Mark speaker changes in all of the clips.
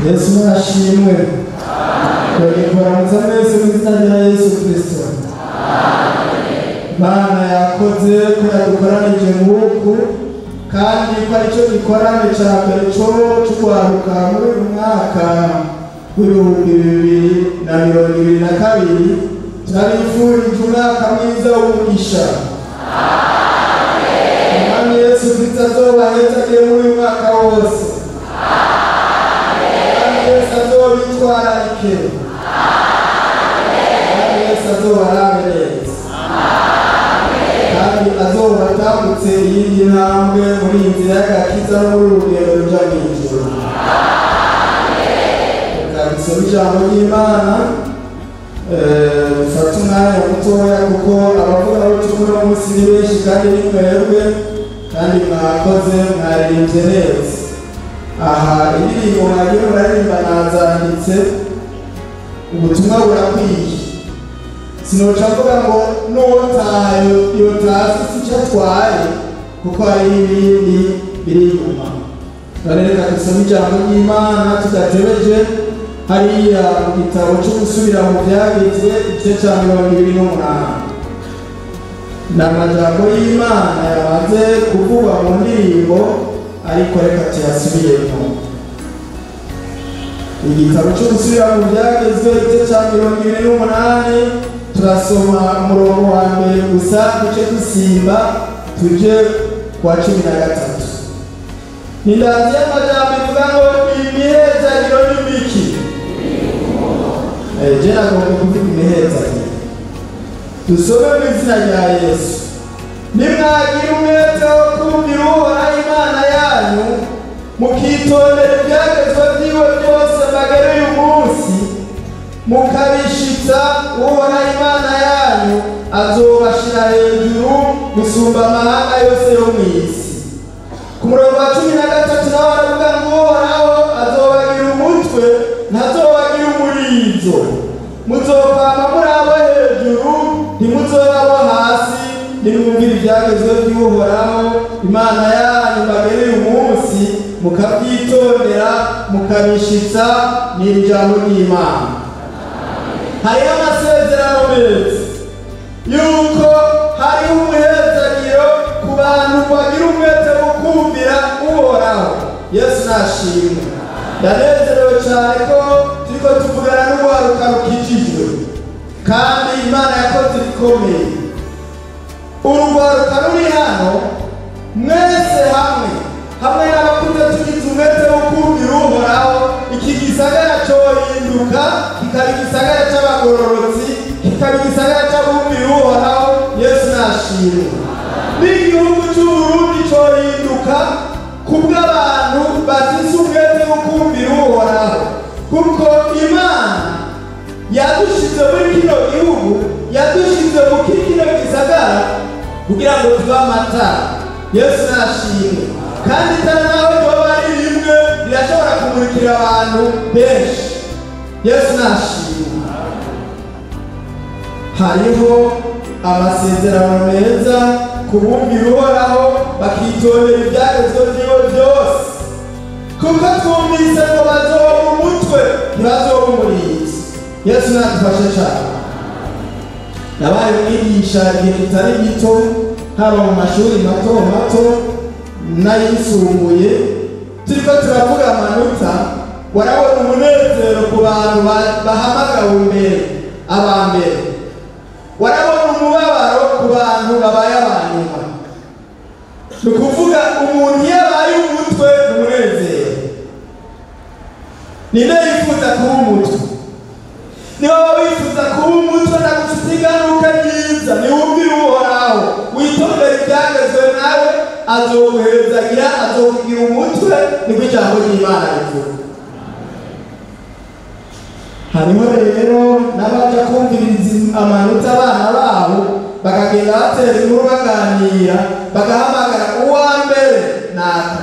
Speaker 1: Yesu nashimwe. Kuramutsa mwese mu izina rya Yesu Kristo. Mana yakoze ko yadukoranije mu buku kandi ko aricyo gikorane cya mbere cyo kwaruka muri uyu mwaka w'2022. Turabifurije umwaka mwiza w'umugisha. Amen. Yesu Kristo azobahezagire muri uyu mwaka wose. Amen. Yesu azobitwararike. Amen. Yesu azobarabere. Kandi azobatambutse iyindi ntambwe muri iyi nzira y'agakiza no muri urugendo ruja mw'ijuru. Dusome ijambo ry'Imana. Fata umwanya mutoya kuko abavuga ubutumwa uno munsi ni benshi kandi ni mwebwe kandi mwakoze mwaririmbye neza. Aha indirimbo mwagiye muraririmba nazanditse, ubutumwa burakwiye. Sinoca mvuga ngo n'uwotayo yotazi si icyo atwaye kuko hari ibindi biri inyuma. Reka dusome ijambo ry'Imana tudatebeje hariya mu gitabo cyo gusubira mu byagizwe igice cya 28. Ni amajambo y'Imana yamaze kuvugwa mu ndirimbo ariko reka tuyasubiremo. Igitabo cyo gusubira mu byagizwe igice cya 28 turasoma umurongo wa mbere gusa duce dusimba tuje kwa 13. Nindazi y'amajambo ivuga ngo imihezagiro n'imiki. Jena ngombe kuvuga imihezagiro. Dusome mu izina rya Yesu. Nimwagira umwete wo kumvira Uhoraho Imana yanyu, mukitondera ibyagezwe byiwe byose magere y'uyu munsi, mukabishitsa, Uhoraho Imana yanyu azobashira hejuru gusumba amahanga yose yo mw'isi. Ku murongo wa 13 naho aravuga ngo Uhoraho azobagira umutwe ntazobagira umurizo. Muzopama muri abo hejuru ntimuzoba abo hasi, nimwumvira ibyagezwe by'Uhoraho Imana yanyu mbagereye umunsi, mukabyitondera mukabishitsa. Ni ijambo ry'Imana. Hariho amasezerano meza yuko hariho umuhezagiro ku bantu bagira umwete wo kumvira Uhoraho. Yesu nashimwe. Ndanezerewe cyane ko turiko tuvugana n'urwaruka rukijijwe kandi Imana yakoze ibikomeye. Urugwaruka ruri hano mwese hamwe n'abakuze tugize umwete wo kumvira Uhoraho, iki gisagara cohinduka kikaba igisagara c'abagororotsi, kikaba igisagara c'abumvira Uhoraho. Yesu nashimwe. N'igihugu c'Uburundi cohinduka kubw'abantu bafise umwete wo kumvira Uhoraho, kuko Imana yadushize muri kino gihugu, yadushize mu kino gisagara kugira ngo tube amatara. Yesu nashimwe. Kandi itara nawe ryoba ari rimwe rirashobora kumurikira abantu benshi. Yesu nashimwe. Hariho amasezerano meza ku bumvira Uhoraho bakitondera ibyagezwe byiwe byose, kuko twumvise ngo bazoba umutwe ntibazoba umurizo. Yesu nadufashe cyane. Nabaye umwigisha igihe kitari gito haba mu mashuri mato mato n'ayisumbuye, turiko turavuga amanota. Warabona umunezero ku bantu bahamagawe imbere, abambere. Warabona umubabaro ku bantu babaye abanyuma. Ni ukuvuga umuntu yabaye umutwe umunezero. Ninde yifuza kuba umutwe? Niba wifuza kuba umutwe ndagufite ingaruka nziza, niwumvire Uhoraho witondere ibyagezwe nawe azoguhezagira, azokugira umutwe. Niko ijambo ry'Imana rivuga. Hariho rero n'abaja kumviriza amanota abana babo bakagenda batera inkuru baganira, bagahamagara uwa mbere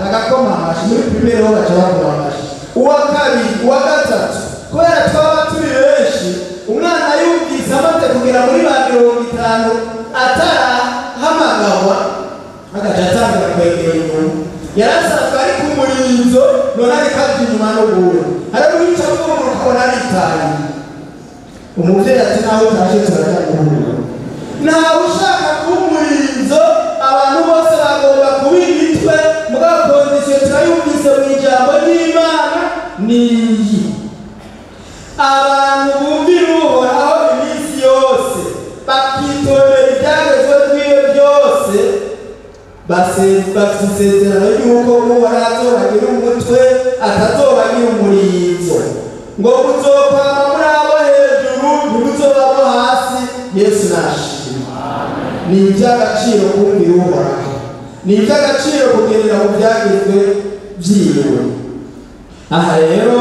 Speaker 1: bagakoma amashi. Muri primere ho baca bakoma amashi, uwa kabiri, uwa gatatu. Kubera twaba turi benshi, umwana yumvise amaze kugera muri 50 atarahamagawa agaca atangura kwegera inyuma. Yarasanzwe ari ku murinzo none ariko aje inyuma no guhura. ariko wica mfungura ukabona aritaye. Umuvyeyi ati nawe utaje turajya guhura. Ntawe ushaka kuba umurinzo, abantu bose bagomba kuba imitwe, mugabo kondisiyo turayumvise mu ijambo ry'Imana niyi. Abantu bumvira Uhoraho iminsi yose, bakitondera ibyagezwe by'iwe byose, bafite isezerano y'uko Uhoraho azobagira umutwe, atazobagira umurinzo. Ngo muzokwama muri abo hejuru, ntimuzoba abo hasi. Yesu nashimwe. Ni iby'agaciro kumvira Uhoraho, ni iby'agaciro kugendera mu byagezwe byiwe. Aha rero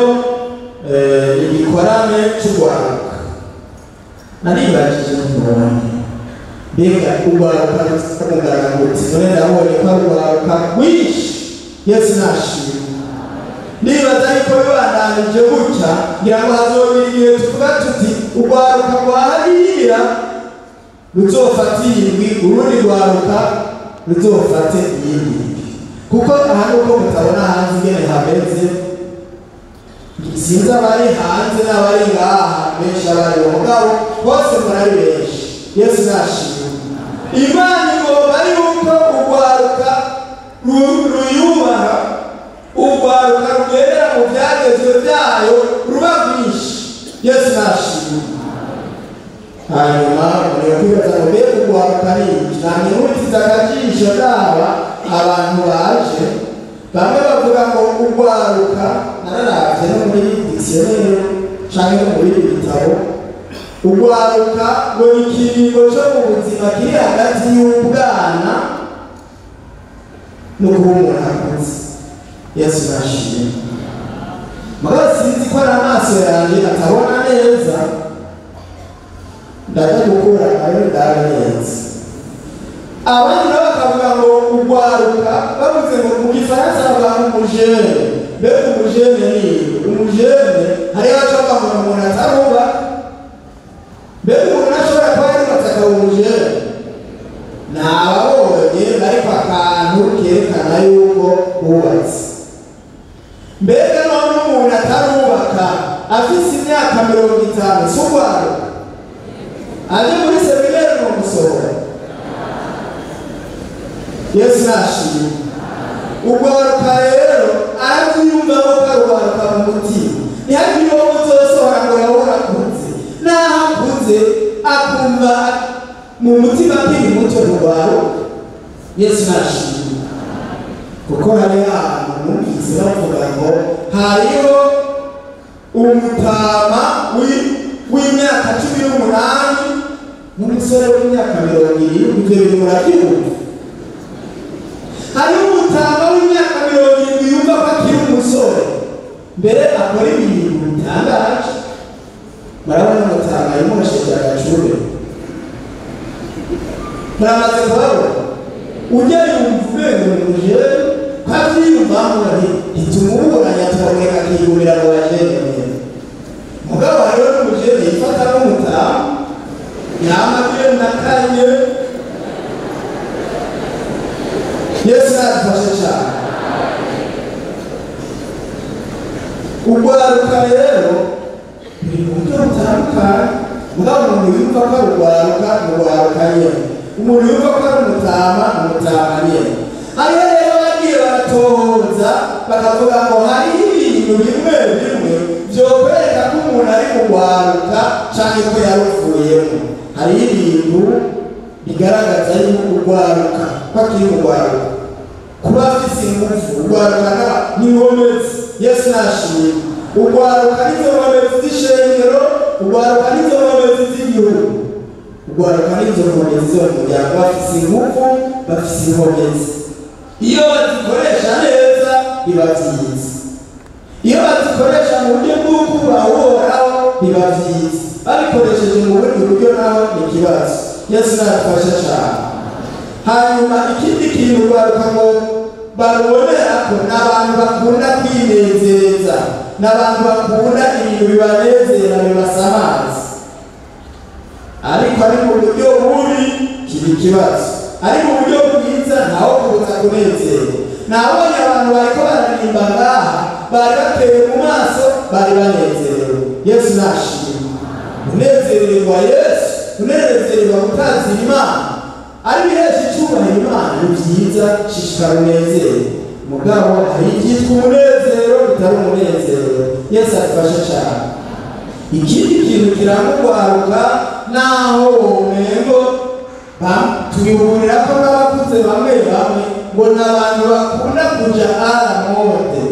Speaker 1: igikorane cy'urwaruka naribajije n'ubundi, mbega urwaruka rugaragara gute? None ndabonye ko ari urwaruka rwinshi. Yesu nashimwe. Nibaza ariko bibandanije gutya, ngira ngo hazobira igihe tuvuga tuti urwaruka rwa hariya ruzofata indwi, urundi rwaruka ruzofate iyindi. Kuko aha nuko mutabona hanze ingene hameze, sinzi abari hanze n'abari ngaha benshi abari mugabo bose murari benshi. Yesu nashimwe. Imana igomba yuko urwaruka ruyubaha, urwaruka rugendera mu byagezwe byayo ruba rwinshi. Yesu nashimwe. Hanyuma muriyo kwibaza ngo mbega urwaruka ni iki? Namwe mubitiza akajisho ndaba abantu baje, bamwe bavuga ngo urwaruka, nararavye no muri dictionnaire canke no muri ibitabo, urwaruka ngo ni ikiringo co mu buzima kiri hagati y'ubwana no kuba umuntu akuze. Yesu nashimwe. Mugabo sinzi ko ari amaso yanjye atabona neza, ndaza gukura ayo ndabe neza. Abandi nabo bakavuga ngo urwaruka, bavuze ngo mu gifaransa bavuga umujene. Mbega umujene ni umujene, hariho abavuga ngo umuntu ataruba. Mbega umuntu ashobora kuba yubatse akaba umujene? Nababonye ariko akantu kerekana yuko bubatse. Mbega none umuntu atarubaka afise imyaka 50 si urwaruka? Aje muri seminari mu gusohora. Yesu nashimwe. Urwaruka rero aravyumva ko urwaruka mu mutima. Ntihagire uwo uzosohora ngo yahora akuze. Naho akuze akumva mu mutima akiri muto urwaruka. Yesu nashimwe. Kuko hari ahantu numvise bavuga ngo hariho umutama w'imyaka 18 n'umusore w'imyaka 20. Ibyo bintu murabyumva? Hari umutama w'imyaka 70 yumva ko akiri umusore, mbere akora ibintu bitangaje. Murabona umutama arimo arashira agacube. Muramaze kubabona? Ujya yumva ubwenge mu mujere, kavyiyumvamo ati ntitumubonanya tuboneka akigurira mu bajene. Mugabo hariho n'umujere yifata n'umutama, yamabwiye nakanye. Yesu nadufashe cyane. Urwaruka rero biri mu buryo butandukanye. Mugabo umuntu yumva ko ari urwaruka nyene, umuntu yumva ko ari umutama nyene. Hariho rero bagiye baratohoza bakavuga ngo hari ibintu bimwe bimwe vyokwereka ko umuntu ari mu rwaruka canke ko yaruvuyemo. Hari ibintu bigaragaza yuko urwaruka ko akiri mu rwaruka, kuba afise ingufu. Urwaruka ni nkomezi. Yesu nashimwe. Urwaruka nizo nkomezi z'ishengero, urwaruka nizo nkomezi z'igihugu, urwaruka nizo nkomezi z'umuryango. Bafise ingufu, bafise inkomezi. Iyo bazikoresha neza biba vyiza, iyo bazikoresha mu buryo bw'uko Uhoraho biba vyiza, babikoresheje mu bundi buryo naho ni ikibazo. Yesu nadufashe cyane. Hanyuma ikindi kintu urwaruka ngo barubonera ko n'abantu bakunda kwinezeza, n'abantu bakunda ibintu bibanezera bibasamaza. Ariko ari mu buryo bubi kiba ikibazo, ari mu buryo bwiza ntaho kubuza kunezera. Nabonye abantu bariko bararirimba ngaha, bari bateye mu maso bari banezerewe. Yesu nashimwe. Unezererwa Yesu, unezererwa gutazira Imana, ari bihesha icyubahiro Imana, ni byiza, shishikara unezere. Mugabo hari ibyitwa umunezero bitari umunezero. Yesu adufashe cyane. Ikindi kintu kirangurwaruka naho umengo tubihurira ko n'abakuze bamwe bamwe ngo n'abantu bakunda kuja aramode,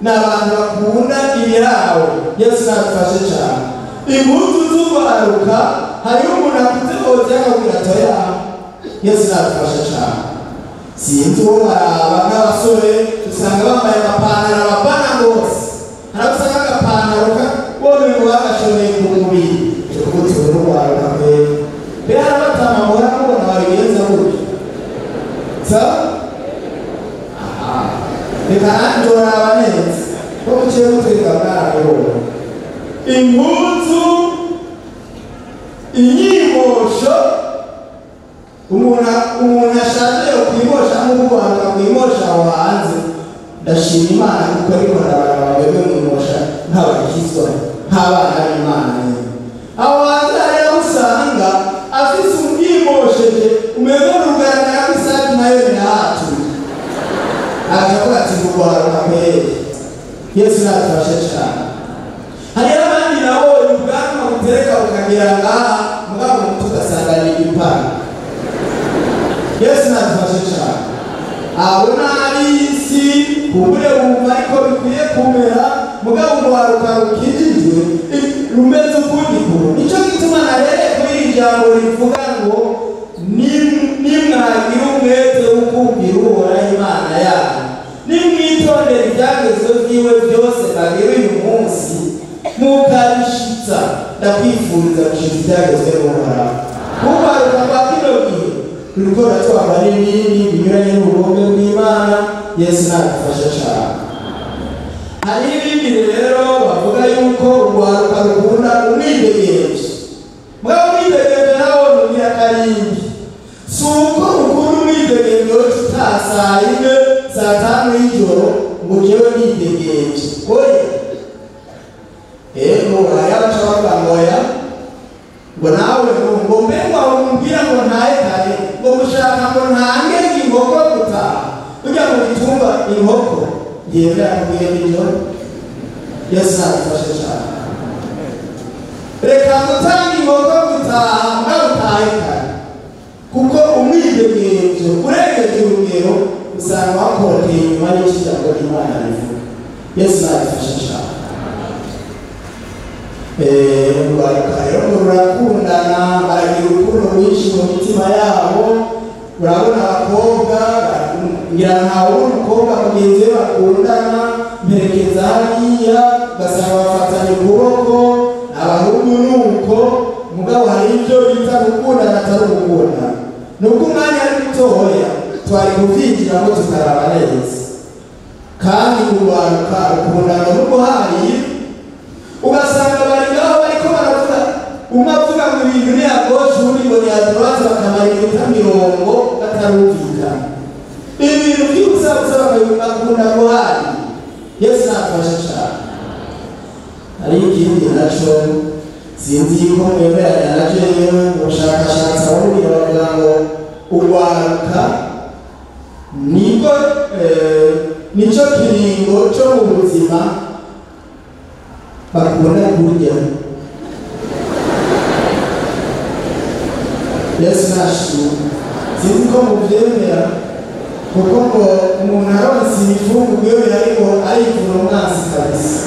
Speaker 1: n'abantu bakunda ibirawo. Yesu adufashe cyane. Impuzu z'urwaruka hariho umuntu akuze hose akabwira toya. Yesu adufashe cyane. Sinzi uwo baraba n'abasore usanga bambaye amapantaro abapana rwose, harabusanga agapantaro bone ngo bagashoreye ku mubiri. Tukuti urwaruka mbere harabatama muhora mubona babigenza gutyo reka nanjora abanenzi ko mukiye gutwika mwarabibona. Impuzu, inyimosho, umuntu ashaje yo kwimosha nk'urwaruka kwimosha aho hanze. Ndashima Imana kuko ariko ndabaraba bebe mwimosha nk'abakizwa nk'abana b'Imana nyine. Aho hanze hariho usanga afise umwimosheje umeze n'urugaragara nk'isazi nayo ni hatu akavuga ati urwaruka mbere. Yesu nadufashe cyane. Hariho abandi nabo ubwanwa butereka bukagira ngaha mugabo tugasanga ni igipara. Yesu nadufashe cyane. Abo nari isi kubure bumva ariko bikwiye kumera mugabo urwaruka rukijijwe rumeze ukundi kuntu. Nicyo gituma narere kuri ijambo rivuga ngo nimwagira umwete wo kumvira Uhoraho Imana yanyu, nimwitondera ibyagezo byiwe byose bagera uyu munsi mukabishitsa. Ndakwifuriza gushitsa ibyagezwe n'Uhoraho. Urwaruka rwa kino gihe turiko twambara ibinini binyuranye n'ubugombe bw'Imana. Yesu nadufashe cyane. Hari ibindi rero bavuga yuko urwaruka rukunda umwidegenzo. Mugabo umwidegenzo nawo nugira karindwi. Si uko ukunda umwidegenzo saa yine saa tanu y'ijoro ngo jewe nidegenzo. Oya. Hari abaca bakangoya ngo nawe ngo mbe wamubwira ngo ntaye kare ngo mushaka ngo ntange inkoko gutaha ujya mu bitumba inkoko yemera kubwira ijoro. Yesu adufashe cyane. Reka gutanga inkoko gutaha utahe kare kuko umwidegenzo urengeje urugero usanga wakoteye inyuma y'ikijambo ry'Imana rivuga. Yesu adufashe cyane. Urwaruka rero rurakundana, baragira urukundo rwinshi mu mitima yabo. Urabona abakobwa ngira ntawe umukobwa mugenzi we bakundana mperekeza hariya ugasanga bafatanye ukuboko. Abahungu nuko mugabo hari ibyo bita gukundana atari ugukundana. Nubwo umwanya ari mutoya twari kuvyigiramo tukaraba neza. Kandi urwaruka rukundana n'ubwo hari ugasanga bari ngaho bariko baravuga umwe avuga ngo ibintu ni agoshe undi ngo ni adroite bakamara iminota 50 batarumvikana. Ibintu by'ubusabusa bakunda ngo hari. Yesu adufashe cyane. Hari ikindi naco sinzi yuko mwemeranya na jewe ubushakashatsi ababwira bavuga ngo urwaruka nico kiringo cyo mu buzima bakunda kurya. Yesu nashimwe. Sinzi ko mubyemera kuko ngo umuntu aronse imifungurwa iyo ariko ayivura umwansi kabisa.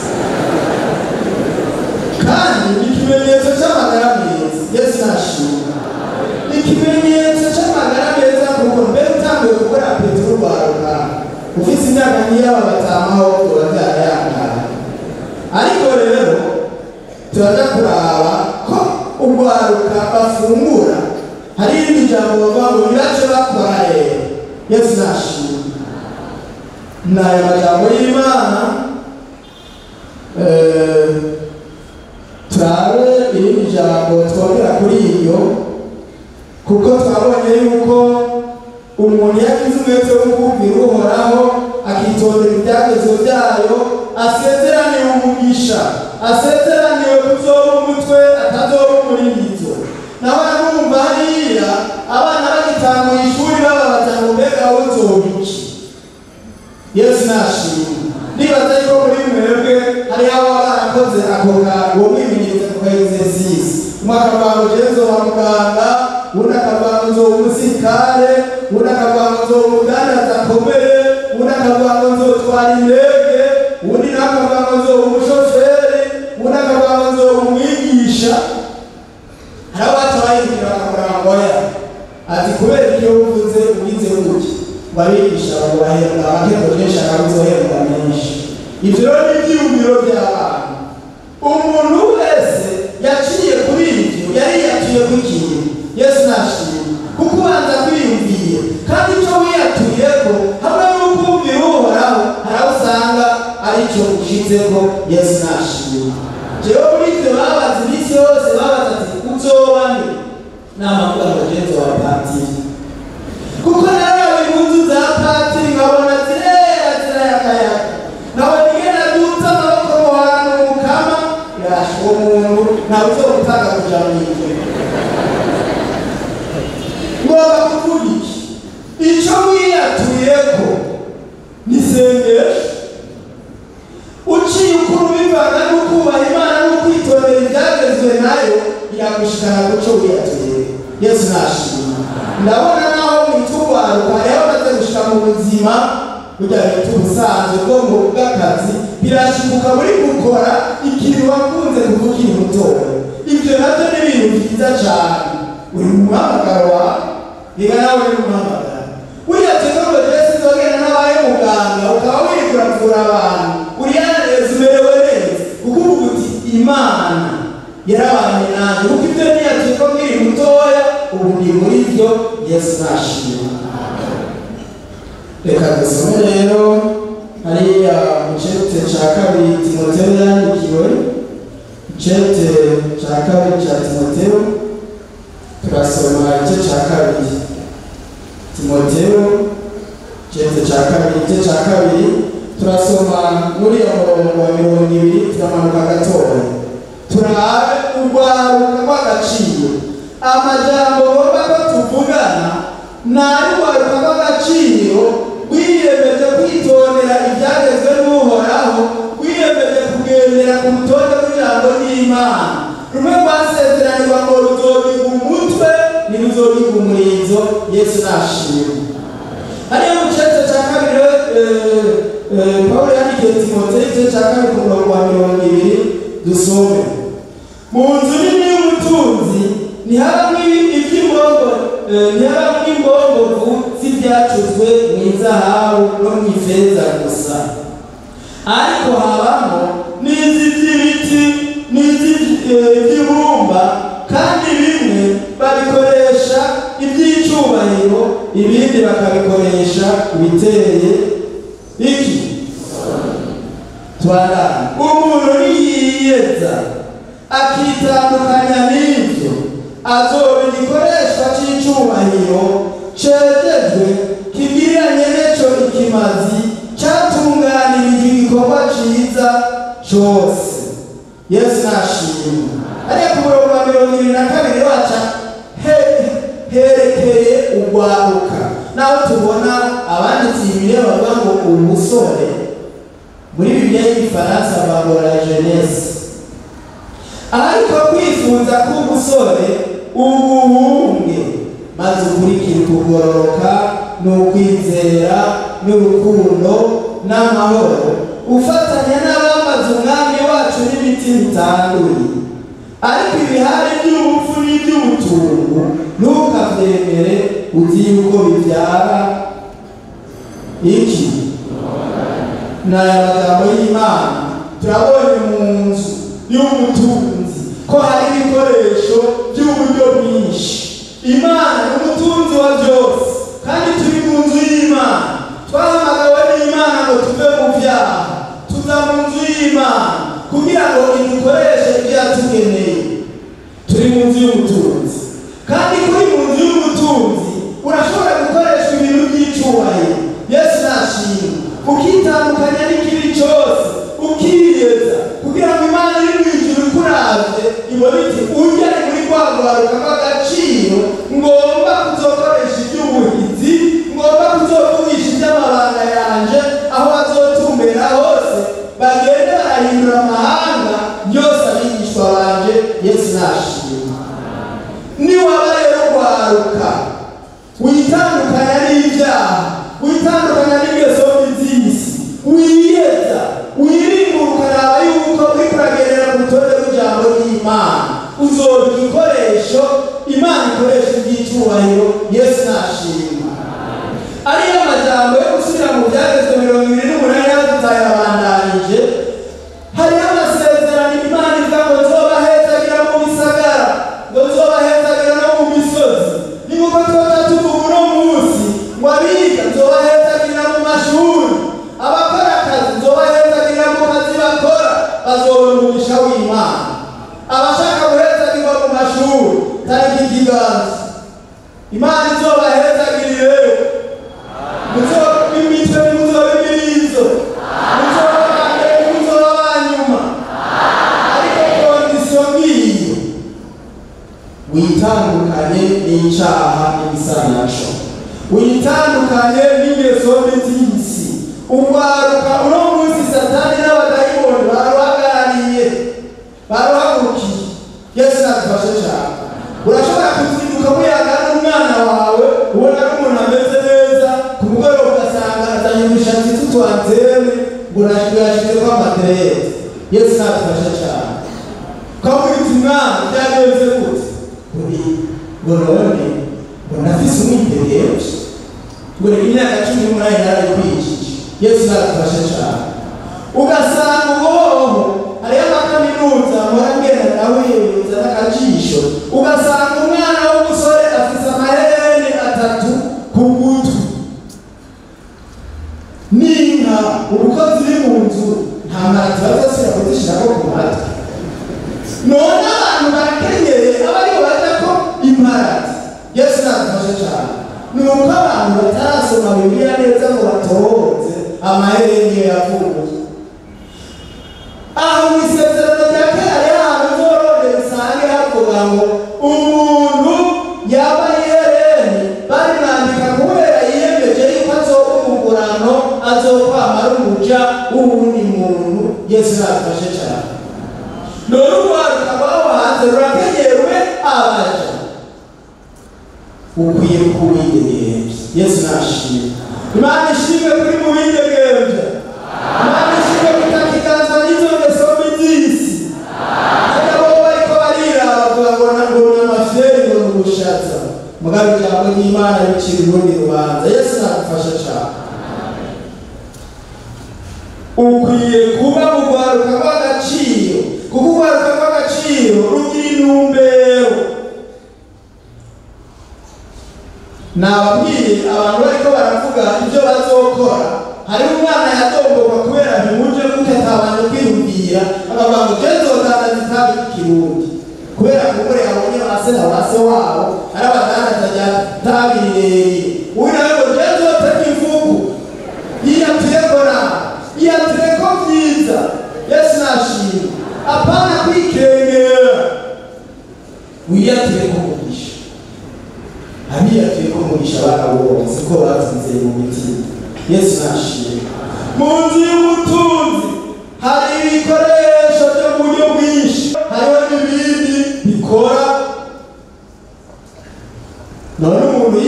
Speaker 1: Kandi ikimenyetso cy'amagara meza. Yesu nashimwe. Ikimenyetso cy'amagara meza kuko mbere utangiye gukora petero rwaruka ufite imyaka nk'iyaba batamaho turabyara yangana. Ariko rero turaza kuraba ko urwaruka bafungura. Hari irindi jambo bavuga ngo birace bakora rero. Yesu nashimwe. N'ayo majambo y'Imana turabe irindi jambo twongera kuri iyo kuko twabonye yuko umuntu yagize umwete wo kumvira Uhoraho akitondera ibyagezo byayo asezeraniwe umugisha, asezeraniwe kuzoba umutwe atazoba umuringizo. Naho numva hariya abana bagitangura ishuri bababaza ngo mbega wowe uzoba iki? Yesu nashimwe. Nibaza yuko muri mwebwe hariho ababa barakoze ako kantu mwimenyereza ku exercise. Umwe akavuga ngo jewe nzoba muganga, undi akavuga ngo nzoba umusirikare, undi akavuga ngo nzoba umudandaza akomeye, undi akavuga ngo nzotwara indege, undi nawe akavuga ngo nzoba umushoferi, undi akavuga ngo nzoba umwigisha. Hari abatwayibwira bakamubwira ngo oya, ati kubera iyo uvuze ugize gutya ngo abigisha bahembwa abahembo benshi akabuzohembwa menshi. Ibyo rero ni ibyiyumviro by'abantu. Umuntu wese yaciye kuri ibyo yari yatuye ku kintu. Yesu nashimwe kuko ubanza kwiyumviye, kandi icyo wiyatuyeko hamwe n'ukumvira uhoraho hari aho usanga ari cyo ushizeko. Yesu nashimwe. Jewe muri ibyo babaza iminsi yose babaza ati uzoba nde? Namavuga ngo jewe nzoba patiri, kuko narawe impunzu za patiri nkabona zirayakayaga, nkabona igenda dutsa amaboko mu hantu mukama yashe uwo muntu ntawe uzomutanga kuja mw'ijuru. Ngomba kuvuga iki? Ico wiyatuyeko ni isengesho. Uciye ukuri ubivanga n'ukubaha Imana n'ukwitondera ibyagezwe nayo iragushikana kuco wiyatuyeko. Yesu nashimwe. Ndabona naho mwitugwaruka rero maze gushika mu buzima burya bita ubusanzwe bwo mu bw'akazi, birashibuka muri gukora ikintu wakunze kuva ukiri mutoya. Ibyo nabyo ni ibintu byiza cyane. Uri mu muhamagaro wawe, reka nawe uri mu muhamagaro. Wiyatuyeko ngo Yesu nzogenda n'abaye muganga ukaba wirigura kuvura abantu, uriyaneza umerewe neza kuko uvuga uti Imana yarabanye nanjye, kuko ibyo niyatuyeko nkiri mutoya ubu ndi muri byo. Yesu nashimwe. Reka dusome rero hariya mu cete ca kabiri Timoteyo yandikiwe, cete ca kabiri ca Timoteyo, turasoma igice ca kabiri Timoteyo, cete ca kabiri igice ca kabiri turasoma muri umurongo wa 20 turamanuka gatoya, turabe urwaruka rw'agaciro. Amajambo ngomba ko tuvugana nari urwaruka rw'agaciro rwiyemeje kwitondera ibyagezwe n'uhoraho, rwiyemeje kugendera ku rutonde rw'ijambo ry'Imana. Rumwe rwasezeranirwa ngo ruzobiga umutwe ntiruzobiga umurizo. Yesu nashimwe. Hariya mu cete ca kabiri Pawulo yandikiye Timoteyo igice ca kabiri ku murongo wa 20 dusome: mu nzu nini y'umutunzi ntihabamwo imbombovu z'ibyacuzwe mu izahabu no mu ifeza gusa, ariko habamo n'iz'iby'ibiti n'iz'iby'ibumba, kandi bimwe babikoresha iby'icyubahiro, ibindi bakabikoresha ibiteye iki? Twara umuntu niyiyeza akitandukanya n'ibyo, azoba igikoreshwa cy'icyubahiro cegejwe kigiriranye n'eco ikimazi cyatunganirije igikorwa ciza cose. Yesu nashimwe. Ariko ku murongo wa 22 waca herekeye urwaruka, naho tubona abanditsi ibire bavuga ngo umusore, muri Bibiliya y'Igifaransa bavuga la jeunesse. Ariko kwifuza k'umusore ubuhunge, maze ukurikira ukugororoka n'ukwizera n'urukundo n'amahoro, ufatanya n'abamaze umwami wacu n'ibiti bitanduye. Ariko ibihari by'ubupfu n'iby'ubutungu ntukabyemere, uzi yuko bibyara iki? N'aya magambo y'Imana turabonye mu nzu y'umutunzi ko hari ibikoresho by'uburyo bwinshi. Imana ni umutunzi wa byose, kandi turi mu nzu y'Imana. Twahamagawe n'Imana ngo tuve mu byaha tuza mu nzu y'Imana kugira ngo idukoreshe ibyo yatugeneye. Turi mu nzu y'umutunzi, kandi kuri mu nzu y'umutunzi urashobora gukoresha ibintu by'icyubahiro. Yesu nashimwe. Ukitandukanya n'ikibi cyose, nashima. Ariyo majambo yo gusubira mu byagezwe 28 yazitayabandanije. Hariho amasezerano Imana ivuga ngo nzobahezagira mu bisagara, ngo nzobahezagira no mu misozi. Ni nk'uko tuba tuvuga uno munsi ngo abiga nzobahezagira mu mashuri, abakora akazi nzobahezagira mu kazi bakora, bazobona umugisha w'Imana. Abashaka guhezagirwa mu mashuri tariki ikiganza, Imana izobahezagirire. Imitwe muzoba imirizo, muzoba abambere muzoba abanyuma, ariko kondisiyo ngiyo witandukanye n'icaha n'ibisa naco, witandukanye n'ingeso z'isi. Ugwaruka uno munsi Satani n'abadayimoni baruhagarariye, baruhagurukiye. Yesu nadufashe cyane. Urashobora kuzinduka muyagana umwana wawe ubona n'umuntu ameze neza, ku mugoroba ugasanga azanye imishatsi tutwanzeme ngo yashize kwa materiyeri. Yesu nadufashe cyane. Ukamubwira umwana byagenze gute? Ngo none ngo nafise umwitegereje, ngo ni imyaka 18 narayikwigije. Yesu nadufashe cyane. Ugasanga uboho hariyo amakaminuza muragenda nawe yeza n'akajisho, ugasanga umwana w'umusore afise amahereni 3 ku gutwi. Ninka ubukozi buri mu nzu nta marati bazasubira kuzishirako ku matwi. None abantu barakenyeye abariho bajako imparati. Yesu nadufashe cyane. Nuko abantu batarasoma Bibiliya neza ngo batohoze amahereni yavuye. Aho isezerano rya kera y'ahantu zorode usange havuga ngo umuntu yambaye ihereni barimwandika kubera yiyemeje yuko azoba umugurano, azokwamara umuja w'uwundi muntu. Yesu nadufashe cyane. None urwaruka rwaho hanze rurakenyerwe abaja, ukwiye kuwidegemvya. Yesu nashimwe. Imana ishimwe kuri mu widegemvya. Imana ishimwe kutakiganza n'izo ngeso z'isi. Abo bariko barira bavuga ngo n'amafyeri ngo n'ubushatsa, mugabe ijambo ry'Imana ricira urundi rubanza. Yesu nadufashe cyane. Ukwiye kuba mu rwaruka rw'agaciro, kuko urwaruka rw'agaciro rugira intumbero. Nababwiye abantu bariko baravuga ibyo bazokora, hari umwana yatomboka kubera bimuje kuko atabanje kwiyumvira, akavuga ngo je nzodandaza itabi ry'ikirundi, kubera kumure abonye base na base wabo ari abadandaza rya tabi rirerire. Uyu nawe ngo je nzoteka ivugu iyatureko vyiza. Yesu nashimwe. Apana kwikengera, wiyatureko umugisha. Abiyatuye ko umugisha barawuronse ko bazinzeye mu mitima. Yesu nashimwe. Mu nzu y'ubutunzi hari ibikoresho byo mu buryo bwinshi, hariho n'ibindi bikora. None umuntu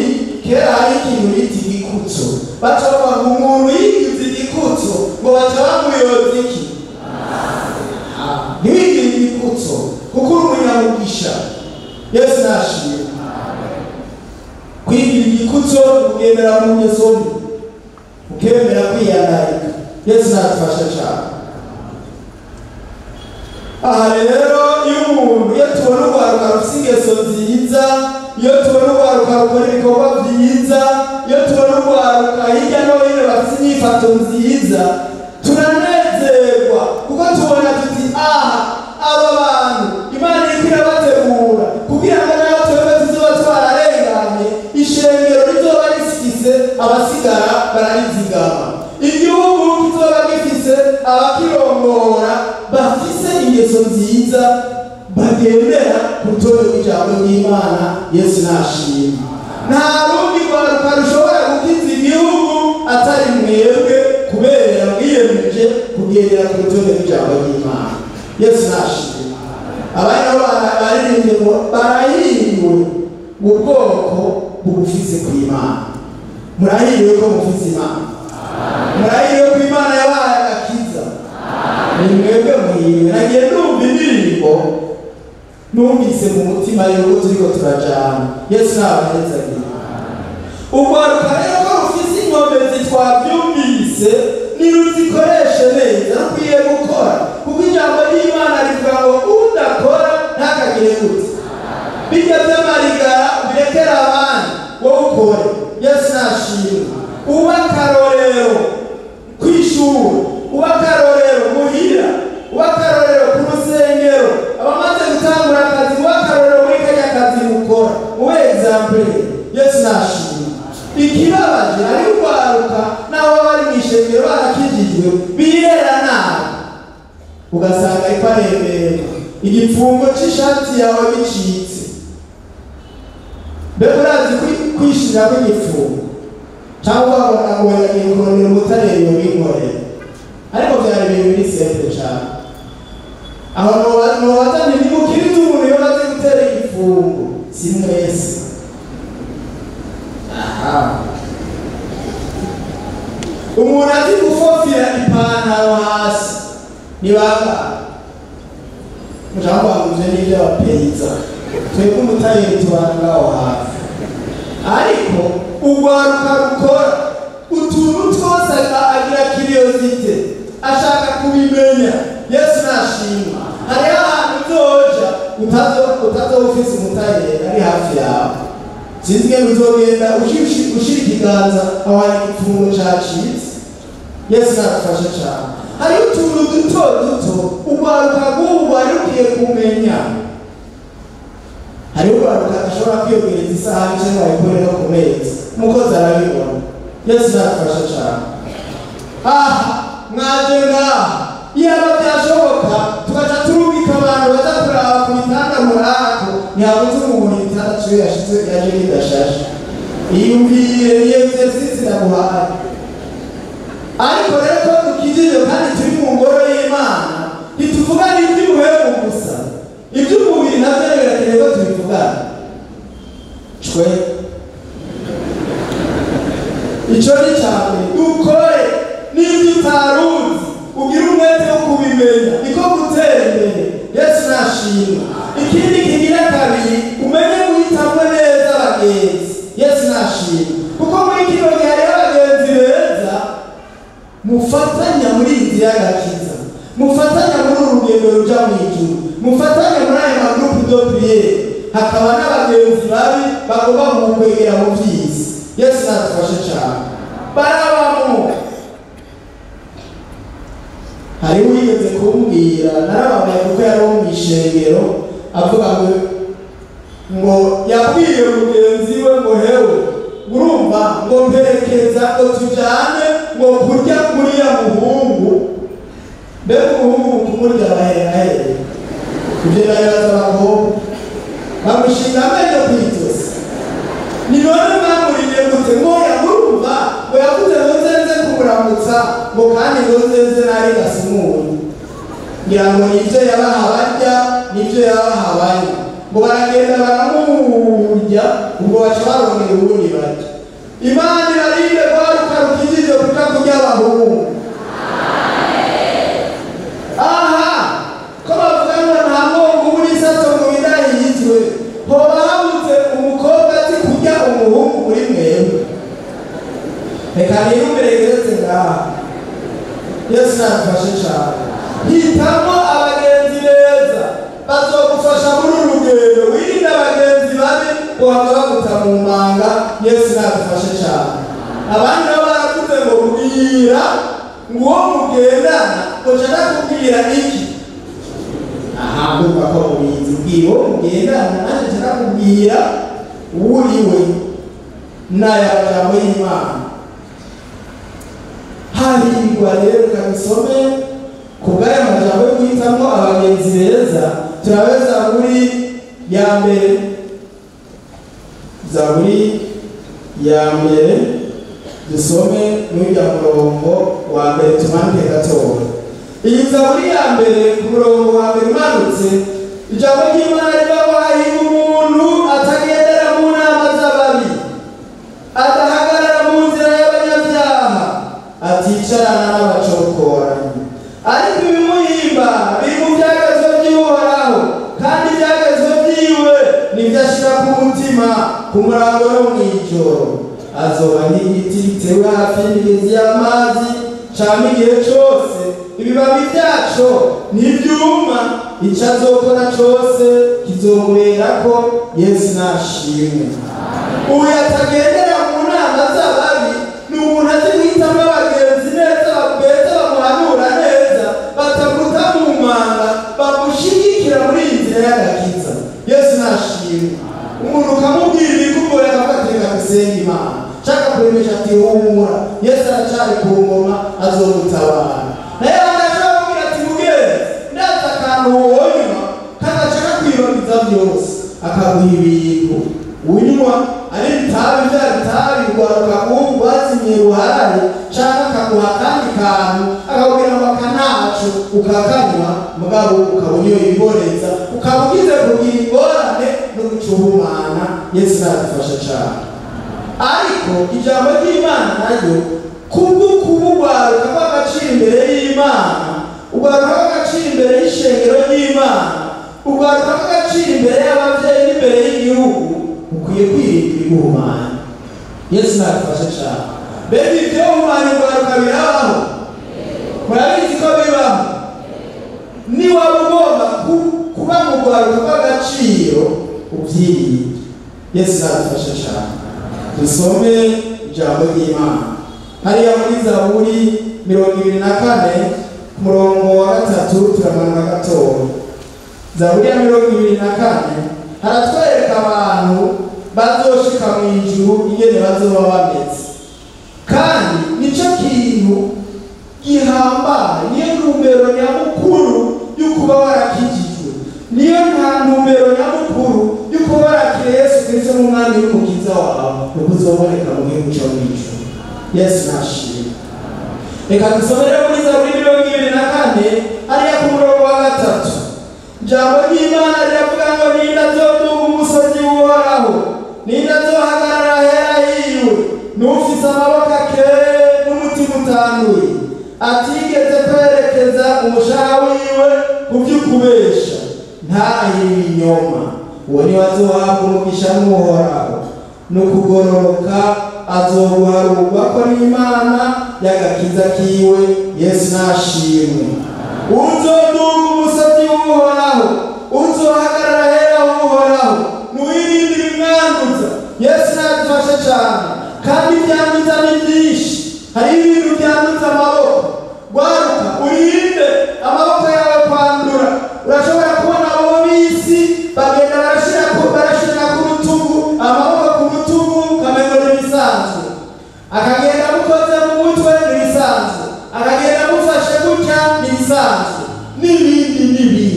Speaker 1: kera hari ikintu bita igikutso, baca bavuga ngo umuntu yigize igikutso ngo baca bamuyoza iki? Ntiwigire igikutso kuko uri umunyamugisha. Yesu nashimwe. Kwigira igikutso kugendera mu ngeso mbi, ukemera kwiyandarika. Yesu nadufashe cyane. Aha rero iyo tubona urwaruka rufite ingeso nziza, iyo tubona urwaruka rukora ibikorwa byiza, iyo tubona urwaruka hirya no hino bafite inyifato nziza, turanezerwa kuko tubona tuti aba bantu Imana iriko irabategura kugira ngo nayo twebwe tuzoba twararenganye, ishengero rizoba rifise abasigara bararizigama, igihugu kizoba gifise abakirongora bafise ingeso nziza, bagendera ku rutonde rw'ijambo ry'Imana. Yesu nashimwe. Nta rundi rwaruka rushobora gukiza igihugu atari mwebwe, kubera mwiyemeje kugendera ku rutonde rw'ijambo ry'Imana. Yesu nashimwe. Abari nabo baririmbye ngo barahiriwe mu bwoko bugufise ku Imana. Murahiriwe ko mufise Imana. Murahiriwe ko Imana yabaye agakiza. Ni mwebwe muhiriwe. Nagiye numva indirimbo, numvise mu mutima yuko turiko turajana. Yesu nabahezagira. Ugwaruka rero ko rufise inkomezi twabyumvise niruzikoreshe neza rukwiye gukora, kuko ijambo ry'Imana rivuga ngo udakora ntakagire gute. Bijya by'amarigara birekera abandi wowe ukore. Yesu nashimwe. Uba akarorero kw'ishuri, uba akarorero muhira, uba akarorero ku rusengero, abamaze gutangura akazi uba akarorero muri kanya kazi mukora, ube example. Yesu nashimwe. Ikibabaje ari ugwaruka naho bari mw'ishengero barakijijwe birera nabi, ugasanga ariko arembera igipfungo c'ishati yawe gicitse. Mbega urazi kwishiramo igipfungo cyangwa wabona ngo yagiye kurondera umutareri w'inkorera, ariko byari ibintu biri simple cyane. Aho nobaza ntibimukirize umuntu iyo bazi gutera igipfungo, si mwese. Umuntu azi gufofira ipantaro hasi ni banga mujambo baguze n'ibyo abapeiza, twebwe umutareri tubana ngaho hafi. Ariko ugwaruka rukora utuntu twose agira curiosity, ashaka kubimenya. Yesu nashimwa. Hari ahantu uzoja utazofise umutareri ari hafi yawe, sinzige uzogenda ushira ikiganza aho hari igipfungo cacitse. Yesu natufashe cyane. Hari utuntu duto ugwaruka rw'ubu wari ukwiye kumenya. Hari ugwaruka ashobora kwiyogereza isahani cyangwa ayikorera ku meza, umukozi arabibona. Yesu natufashe cyane. Mwaje ngaha iyaba byashoboka tugaca turubika abantu baza kuraba ku bitanda murako, ntihabuze umuntu ibitanda ciwe yashize yaje bidashashe. Iyumvire ni exercise naguhaye. Ariko rero ko dukijije kandi turi mu ngoro y'Imana, ntituvugana iby'ubuhemu gusa, iby'umubiri navyo birakeneye ko tubivugana. Cwe ico ni cyane dukore n'ibyo utaruzi, ugira umwete wo kubimenya, niko gutera imbere. Yesu nashimwe. Ikindi kigira kabiri, umenye guhitamwo neza abagenzi. Yesu nashimwe. Kuko muri kino gihe hariho abagenzi beza mufatanya muri inzira y'agakiza, mufatanya muri urugendo ruja mw'ijuru, mufatanya muri ayo magroupe de prière. Hakaba n'abagenzi babi bagomba kukwegera mu vy'isi. Yesu natufashe cyane. Barabamo hari wigeze kumbwira, narababaye kuko yari wo mw'ishengero, avuga ngo yabwiye mugenzi we ngo hewe urumva ngo mperekeza ngo tujane ngo kurya kuriya muhungu. Mbega umuhungu kumurya baherehere kuje nayoza abakobwa bamushinga amenyo kwitosi. Ni none mwamuriye gute moya urumva ngo yavuze ngo nzenze kumuramutsa ngo kandi ngo nzenze nari gasumuye, ngira ngo nivyo yabaha barya nivyo yabaha banywa, ngo baragenda baramurya ubwo baca barongera ubundi barya. Imana irarinde kwaruka rukijije kuja kurya abahungu. Ko bavuga ngo nta mwongo muri sato mu bidahizwe, hoba habuze umukobwa ati kurya umuhungu muri mwebwe. Reka niyumvire ngaha. Yesu natufashe cyane. Hitamo abagenzi beza bazogufasha muri uru rugendo, wirinde abagenzi babi bohava baguta mu manga. Yesu natufashe cyane. Abandi nabo baravuze ngo bwira ngo uwo mugendana ushaka kubwira iki. Ndumva ko mubizi, bwira uwo mugendana nanjye nshaka kubwira uriwe n'aya majambo y'Imana. Hahirwa rero kabisome ku bw'aya majambo yo guhitamo abagenzi beza. Turabeza muri ya mbere, Zaburi ya mbere dusome n'ujya murongo wa mbere tumanike gatoya. Iyi Zaburi ya mbere ku murongo wa mbere umanutse, ijambo ry'Imana rivuga ngo hahirwa umuntu atagendera mu nama z'ababi, adahagarara mu nzira y'abanyabyaha, aticarana n'abacokoranyi. Ariko ibimuhimba biri mu byagezwe by'Uhoraho, kandi ibyagezwe byiwe nibyo ashira ku mutima ku murango no mw'ijoro. azoba nk'igiti gitewe hafi y'imigezi y'amazi cama igihe cose ibibabi vyaco ntivyuma, ico azokora cose kizomuberako. Yesu nashimwe. Ubu yatagendera mu nama z'ababi ni umuntu azi guhitamwo abagenzi neza, beza bamuhanura neza, batamuta mu manga, bamushigikira muri iyi nzira y'agakiza. Yesu nashimwe. Umuntu ukamubwira ibikugora akavuga gusenga Imana, shaka kuremesha ati humura, Yesu aracari ku ngoma, azogutabara. Naye agashobora kugira ati mugenzi ndaza akantu wonywa kagashaka kwibamiza vyose, akaguha ibintu unywa ari itabi vya bitabi rwaruka kubu wazimye ruharaye, canke akaguha akandi kantu akakubwira ngo akanaco ukakanywa, mugabo ukabona iyo iboneza ukabugize kugira ingorane no gucuhumana. Yesu nadufasha cane. Ariko ijambo ry'Imana naryo kubugwaruka kw'agaciro imbere y'Imana, ugwaruka kw'agaciro imbere y'ishengero ry'Imana, ugwaruka kw'agaciro imbere y'abavyeyi n'imbere y'igihugu, ukwiye kwirinda ibiguhumanya. Yesu nadufashe cane. Mbega ivyo humanya ugwaruka birabaho? Murabizi ko bibaho? Niwaba ugomba kuba mu gwaruka kw'agaciro uvyirinde. Yesu nadufashe cane. Dusome ijambo ry'Imana hariya muri Zaburi 24 ku murongo wa 3 turamanuka gatoya. Zaburi ya 24 haratwereka abantu bazoshika mu ijuru ingene bazoba bameze, kandi nico kintu gihambaye, niyo ntumbero nyamukuru y'ukuba warakijijwe, niyo nta ntumbero nyamukuru y'uko warakira Yesu Kristo nk'umwami w'umukiza wawe, nuko uzoboneka mu gihugu cyo mw'ijuru. Yesu nashimwe. Reka dusomere muri Zaburi 24 hariya ku murongo wa 3. Ijambo ry'Imana riravuga ngo ninda azoduga umusozi w'Uhoraho, ninda azohagarara hera hiwe, n'ufise amaboko akeye n'umutima utanduye, atigeze kwerekeza umushaha wiwe ku vy'ukubesha, ntahira ibinyoma. Uwo niwe azohabwa umugisha n'Uhoraho, n'ukugororoka azoguharurwa ko n'Imana y'agakiza kiwe. Yesu nashimwe. Uzoduga umusozi w'Uhoraho, uzohagarara hera h'Uhoraho, nuwirindira imwanduza. Yesu nadufashe cane. Kandi ibyanduza ni vyinshi, hari ibintu byanduza amaboko. Gwaruka urinde amaboko yawe kwandura. Urashobora kubona abo bisi bagenda barashira ku rutugu, amaboko ku rutugu kamengo n'ibisanzwe, akagenda mukoze mu mutwe n'ibisanzwe, akagenda mufashe gutya n'ibisanzwe, n'ibindi.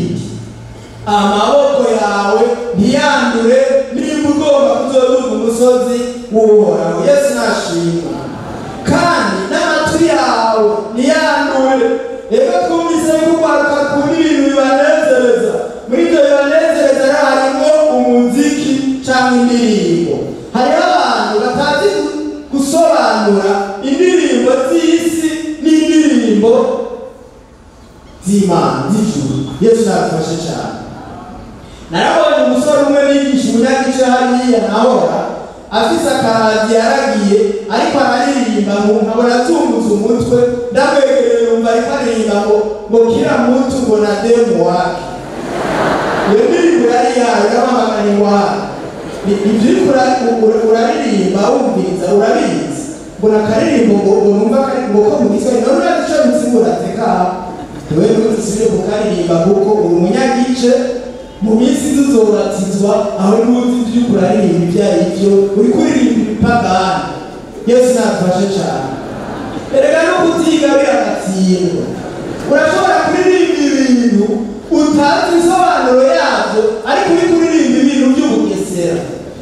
Speaker 1: Amaboko yawe ntiyandure nimba ugomba kuzoduga umusozi w'Uhoraho. Yesu nashimwe. Kandi n'amatwi yawe ntiyandure. Ego twumvise kugwaruka kundi ibintu bibanezereza, muri ivyo bibanezereza harimo umuziki canke indirimbo. Hariho abantu batazi gusobanura indirimbo z'isi n'indirimbo z'Imana z'ijuru. Yesu nadufashe cane. Narabonye umusore umwe bigisha umunyagice hariya nahora afise akarazi yaragiye, ariko araririmba ngo nkabona atumutse umutwe, ndamwegereye yumva ariko aririmba ngo kila mtu ngo na demu wake. Iyo ndirimbo yari yayo y'amamagana iwawe. Ivyo uraririmba wumviriza urabizi, mbona akaririmbo ngo numva ko mu giswahili none urazi ico bitsigura teka wewe ntuzisubire kukaririmba kuko uri umunyagice. Mu minsi tuzobatizwa aho nuzi ivy'uko uraririmba ivyarivyo, uri kuririmba ibipagani. Yesu nadufashe cane. Erega no kutiga biragatsindwa. Urashobora kuririmba ibintu utazi isobanuro yavyo, ariko uri kuririmba ibintu vy'ubugesera.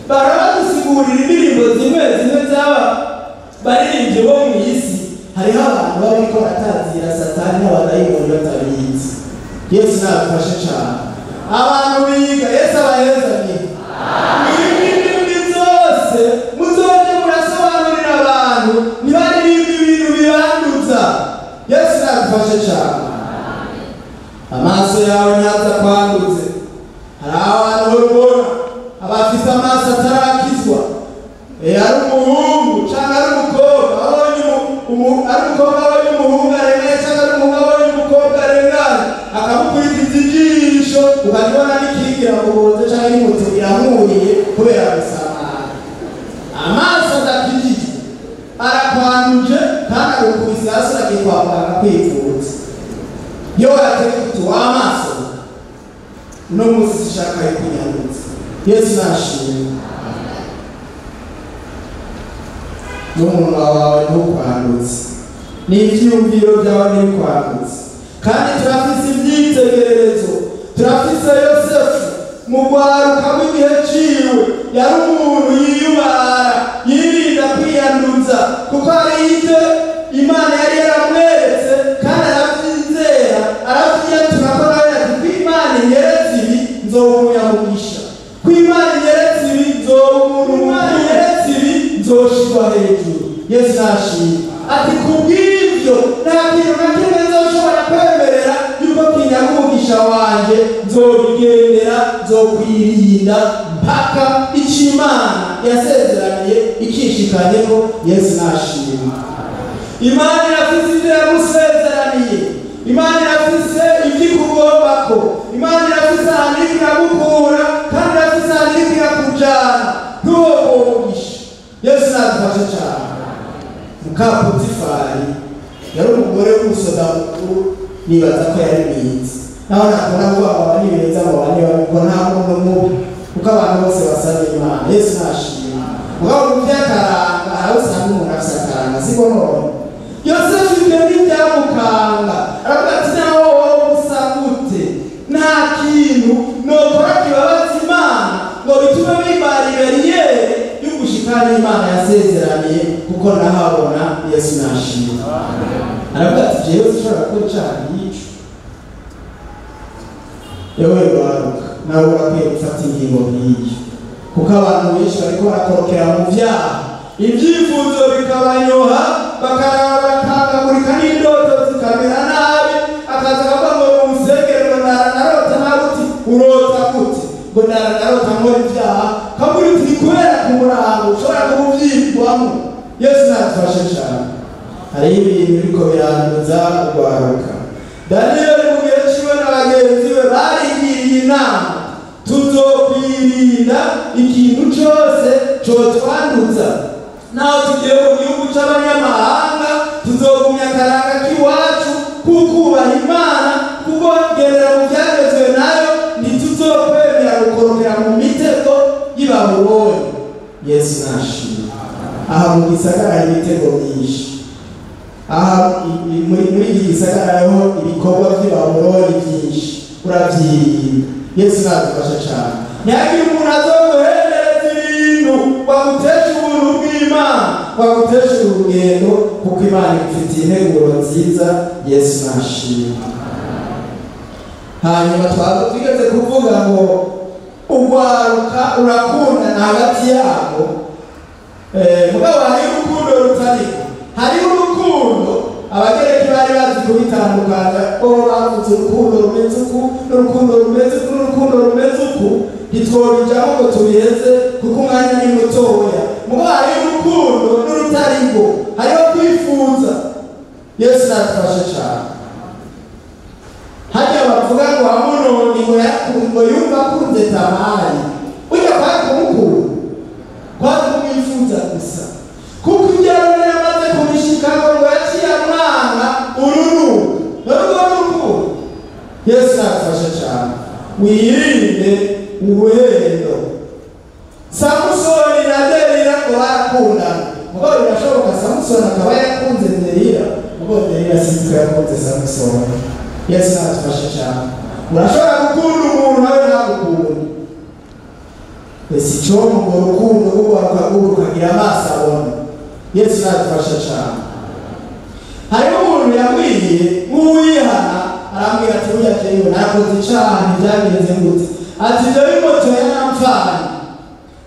Speaker 1: Barabadusigurira indirimbo zimwe z'aba baririmbyi bo mw'isi. Hariho abantu bariko baratazira Satani n'abadayimoni batabizi. Yesu nadufashe cane. Abantu biga Yesu abahezanye. Ibintu byose muzoje murasobanurira abantu, ntibaririmba ibintu bibanduza. Yesu nadufashe cane. Amaso yawe ntaza kwanduze. Hari abantu babona abafite amaso atarakizwa, ari umuhungu kubera gusamara. Amaso adakijije arakwanduje kandi agukubise hasi uragiye kwa muganga kwivuza. Iyo wategeka uti w'amaso uno munsi zishaka kunyandutsa. Yesu nashimwe. N'umunwa wawe ntukwandutse, n'ivyumviro byawe ntibikwandutse. Kandi turafise ivyitegererezo, turafise Yosefu mu rwaruka rw'igihe ciwe yari umuntu yiyubara yirinda kwiyanduza kuko hari ivyo Imana yari yaramweretse kandi aravyizera aravyiyatura ko nawe ati ko Imana inyeretse ibi nzowumuyamugisha, ko Imana inyeretse ibi nzowumuyamugisha, ibi nzoshirwa hejuru. Yesu nashimwe. Ati kubw'ivyo nta kintu na kimwe nzoshobora kwemerera yuko kinyamugisha wanje, nzobigendera nzokwirinda mpaka ico Imana yasezeraniye ikishikanyeko. Yesu nashimwe. Imana irafise ivyo yamusezeraniye, Imana irafise ivyikugombako, Imana irafise ahantu iriko iragukura kandi irafise ahantu iriko irakujana. Ntuwomugisha. Yesu nadufashe cane. Mukapotifari yari umugore w'umusoda mukuru, nibaza ko yari mwiza. Naho nakubona ko abana ni beza mu bane babiko nta muntu mubi kuko abantu bose basaba Imana. Yesu nashimwe. Mugabo mu vyakaranga aho usanga umuntu afise akaranga siko none. Yosefu ibyo ntibyamukanga, aravuga ati naho wowe usa gute nta kintu nokora kibabaza Imana ngo bitume bimbara iberiyere y'ugushikana Imana yasezeraniye kuko nahabona. Yesu nashimwe. Aravuga ati jewe sinshobora gukora icaha nk'ico. Yewe rwaruka nawe urakwiye gufata ingingo nk'iyo kuko abantu benshi bariko barakorokera mu vyaha, ivyifuzo bikabanyoha, bakangagurika n'indoto zikamera nabi. Akaza akavuga ngo umusengere ngo narota nabuti urota gute ngo narota nkora ivyaha kaburi uti kubera ku murango ushobora kubuvyigwamo. Yesu nadufashe cane. Hariho ibintu biriko biranduza urwaruka. Daniyeli mu gihe ciwe n'abagenzi be barigiriye inama, tuzokwirinda ikintu cose cotwanduza. Naho tugiye mu gihugu c'abanyamahanga tuzogumya akaranga k'iwacu kukubaha Imana, kuko gerera mu vyagezwe nayo ntituzokwemera gukorokera mu mitego y'Ibabuloni. Yesu nashimwe. Aha mu gisagara hari imitego myinshi. Aha muri iki gisagara hariho ibikorwa vy'Ibabuloni vyinshi, uravyirinda. Yesu nadufashe cane. Ntihagire umuntu azoguhendereza ibintu wagutesha ubuntu bw'Imana, wagutesha urugendo kuko Imana igufitiye integuro nziza. Yesu nashimwe. Hanyuma twigeze kuvuga ngo urwaruka urakundana hagati yabo. Mugabo hariho urukundo rutariko, hariho urukundo abagereki bari bazi kubitandukanya. Bavuze urukundo rumeze uku n'urukundo rumeze uku n'urukundo rumeze uku, ntitwobijamo ngo tubiheze kuko umwanya ni mutoya. Mugabo hariho urukundo n'urutariko, hariho kwifuza. Yesu nadufashe cane. Harya bavuga ngo Amunoni ngo yumva akunze Tamari, burya kwari kumukunda, kwari kumwifuza gusa kuko ibyo Aroni yamaze kubishikako ngo yaciye amwanga urunuka. Narwo n'urukundo. Yesu nadufashe cane. Wirinde uruhendo. Samusoni na Delila ngo barakundana, mugabo birashoboka Samusoni akaba yakunze Delila, mugabo Delila sinzi ko yakunze Samusoni. Yesu nadufashe cane. Urashobora gukunda umuntu nawe ntagukunde. Ese icomo ngo urukundo rukagira amaso abona. Yesu nadufashe cane. Hariho umuntu yambwiye nk'uwihana, arambwira ati burya jewe nakoze icaha ntibyagenze gute. Ati jewe imoto yarampfanye.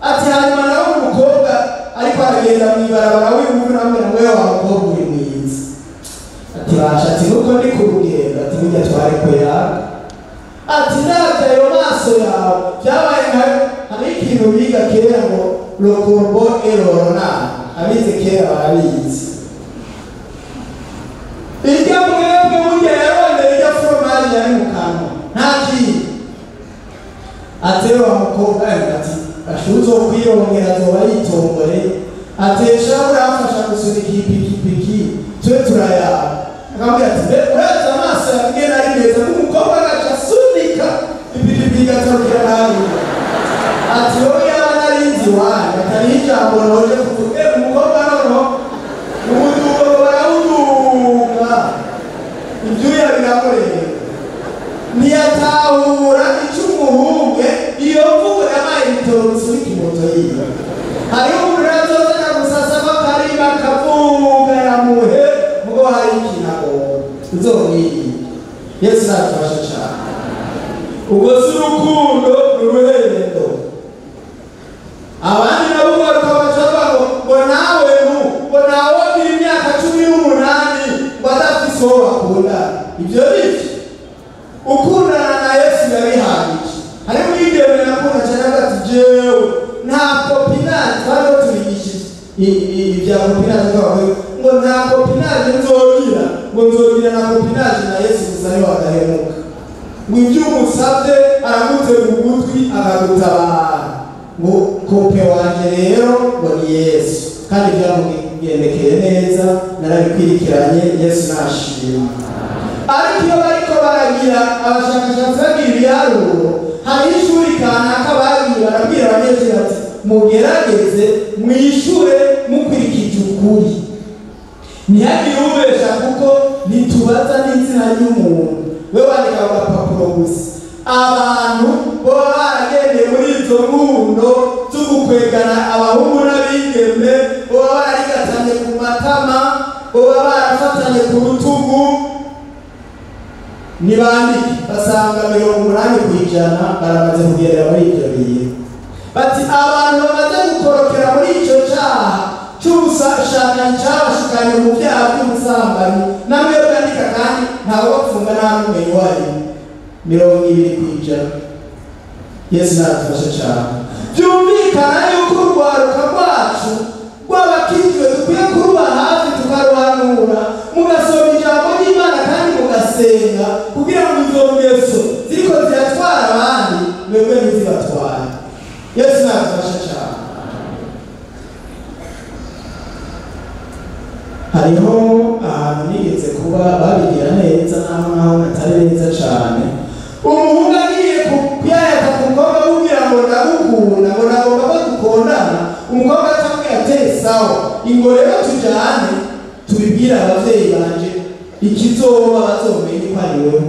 Speaker 1: Ati hanyuma nawe umukobwa ariko aragenda mw'ibarabara w'ibuvu nambwira ngo wewe wa mukobwa uri mwiza. Ati basha ati nuko ndi ku rugendo, ati burya twariko yaga. Ati ndavya ayo maso yawe vyabaye nkayo. Hari ikintu biga kera ngo le corbeau et le renard, abize kera barabizi. Irya mwebwe burya yarondera irya fromage yari mu kanwa nta kintu. Ati wa mukobwa ati ashuzo kwirongera azoba yitombore atesha urafasha gusunika ipikipiki twe turayaba akamubwira ati uraza amaso yabwiye nari neza n'umukobwa agaca asunika ipikipiki igatarukira nabi ati wowe yaba narinzi wanyu atari ijambo noje kuvuga umukobwa nono umudugo barawuduga ibyuya biramureba ntiyatahura icyo umuhungu iyo mvugo yabaye ibitoro bisunika imoto yiwe hariho umuntu yazozana gusasamo akarima kavuga yamuhe mugo hari ikinago uzomwiye Yesu natufasha cyane ubwo si urukundo n'uruherendo abandi nabo bakabaca ngo nawe ngo nawe imyaka 18 ngo adafise uwo bakunda ibyo biki ukundana na Yesu yabihagije hari mwigeme nakunda cyane ati jewe nta kopinage twari turigishije ibya kopinage ngo nta kopinage nzogira ngo nzogira na kopinage na Yesu gusa niwe wadahemuka ngo ibyo umusabye aragutera ugutwi akagutabara ngo kope wanje rero ngo ni Yesu kandi byamugendekeye neza narabikwirikiranye Yesu nashima ariko iyo bariko baragira abashakashatsi bagira ibiharuro hari ishuri kanaka bagira barabwira abanyeshuri bati mugerageze mwishure mukurikije ukuri ntihagire ubesha kuko ntitubaza n'izina ry'umuntu we wandika ku gapapuro gusa abantu baba baragendeye muri izo ngundo zo gukwegana abahungu n'abigeme baba bararigatanye ku matama baba barafatanye ku rutugu nibandiki basanga 80% baramaze kugerera muri ibyo bihe bati abantu bamaze gukorokera muri icyo cyaha cy'ubusashakanye cyabashukanye mu byaha by'ubusambanyi namwe bandika kandi ntawe bapfunga nta n'umenyi wayo 20%. Yesu natufashe cyane byumvikana yuko urwaruka rwacu rw'abakijwe dukwiye kuruba hafi tukaruhanura mugasoma ijambo ry'Imana kandi mugasenga kugira ngo izo ngeso ziriko ziratwara abandi mwebwe ntizibatware. Yesu natufashe cyane. hariho ahantu nigeze kuba babigira neza naho atari neza cyane umuhungu agiye kuyayata ku mukobwa kugira ngo ndagukunda ngo nagomba ko dukundana umukobwa atamubwira ati sawa ingo rero tujyane tubibwira ababyeyi banje ikizoba bazomenye ko ari wowe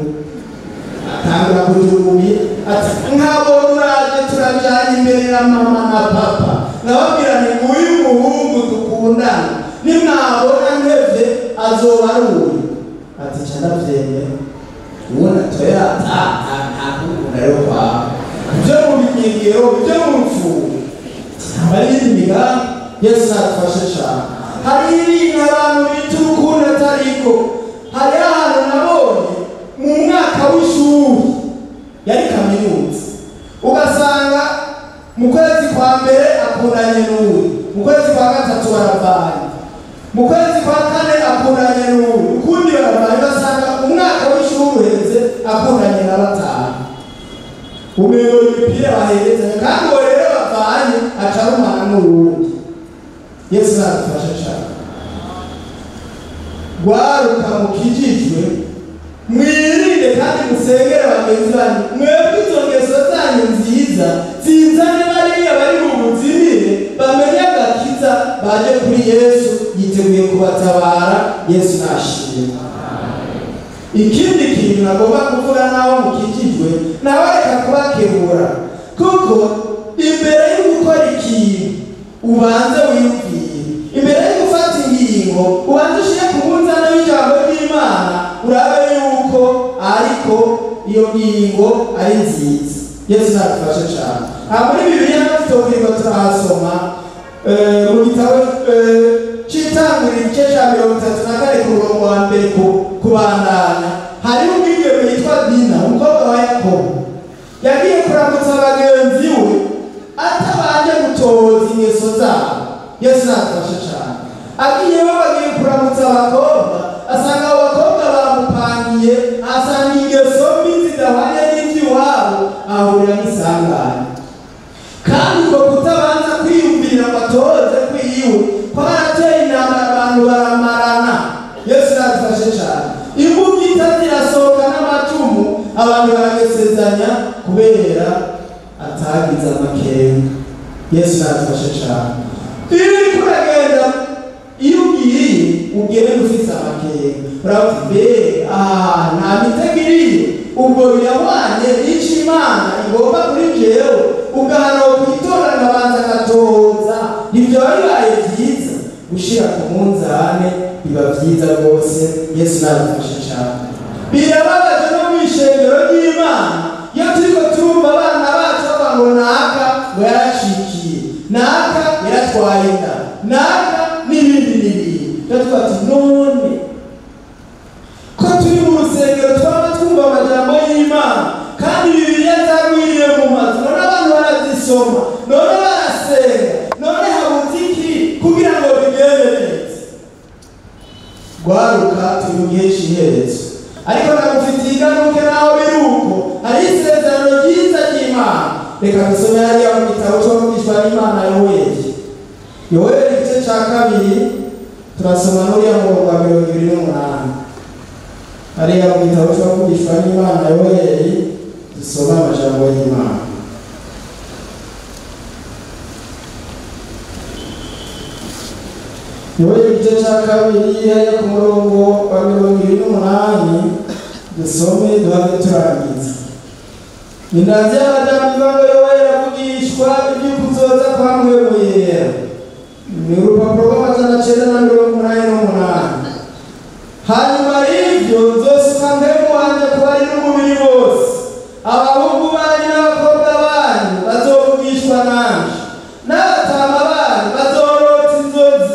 Speaker 1: atangura kujugumira ati nk'abo turaje turajyana imbere ya mama na papa nababwira ni uyu muhungu dukundana nimwabona ntevye azoba ari uyu ati cyanavyemera ubona toya ntakunda rero kwawe ibyo mu binyegero ibyo mu mfuwe abari imigambi Yesu natufashe cyane. hari ibintu abantu bita urukundo atariko hari ahantu nabonye mu mwaka w'ishuri yari kaminuza ugasanga mu kwezi kwa mbere akundanye n'uyu mu kwezi kwa gatatu baravanye mu kwezi kwa kane akundanye n'uyu ukundi baravanye basanga umwaka w'ishuri uheze akundanye na batanu umengo imipira baherezanya kandi uwo rero bavanye acarumana n'uwundi. Yesu natufashe cyane. Gwaruka mukijijwe mwirinde kandi musengere bagenzi banyu mwebwe izo ngeso zanyu nziza zizane bariya bari mu buzimire bamenye agakiza baje kuri Yesu yiteguye kubatabara. Yesu nashimye. ikindi kintu nagomba kuvuga naho mukijijwe nawe reka kubakebura kuko imbere yo gukora ikintu ubanze wiyumvire imbere yo gufata ingingo ubanze ushire ku munzani w'ijambo ry'Imana urabe yuko ariko iyo ngingo ari nziza. Yesu natufashe cyane. muri Bibiliya natubwirwa turahasoma mu gitabo cy'Itangiriro igice cya 34 ku murongo wa mbere kubandanya hari umwigeme yitwa Dina umukobwa wa Yakobo yagiye kuramutsa abagenzi we atabanje gutoza ingeso zabo. Yesu natufashe cyane. agiye bagiye kuramutsa abakobwa asanga abakobwa bamupangiye asanga ingeso mbi zidahwanye n'iby'iwabo ahurira n'isangane kandi uko abantu baragesezanya kubera atagize amakenga. Yesu natufashe cyane. Iyo kuragenda iyo ugiye ugere ufite amakenga uravuga nta mitegiriye ubwo birabanye n'icyo Imana igomba kuri jewe ugahano kwitorana abanza gatoza nibyo bibaye byiza gushira ku munzane biba byiza rwose. Yesu natufashe cyane. Birababaje no mwishengero ry'Imana iyo turiko turumva abana bacu ngo naka ngo yarashikiye naka yaratwaye inda naka n'ibindi tuba none ko turi mu rusengero twaba twumva amajambo y'Imana kandi Bibiliya zagwiriye mu mazu none abantu barazisoma none barasenga none habuze iki kugira ngo bigende neza. Gwaruka turi mu gihe cy'iherezo ariko nagufitiye ingaruke naho biri uko hari isezerano ryiza ry'Imana. Reka dusome hariya mu gitabo cy'abavugishwa n'Imana Yoweli igice cya 2 turasoma n'uriya murongo wa 28 hariya mu gitabo cy'abavugishwa n'Imana Yoweli dusoma amajambo y'Imana. Yoweli igice cya 2 hariya ku murongo wa 28 dusome duhave turangiza. Indanzi y'abadamu ngo Yoweli avugishwa iby'ukuzoza kwa Mpwemu Yera. Ni urupapuro rw'988. Hanyuma y'ibyo nzosuka Mpwemu wanjye ku bari n'umubiri bose, abahungu banyu n'abakobwa banyu bazovugishwa nanje, n'abatama banyu bazorota inzozi,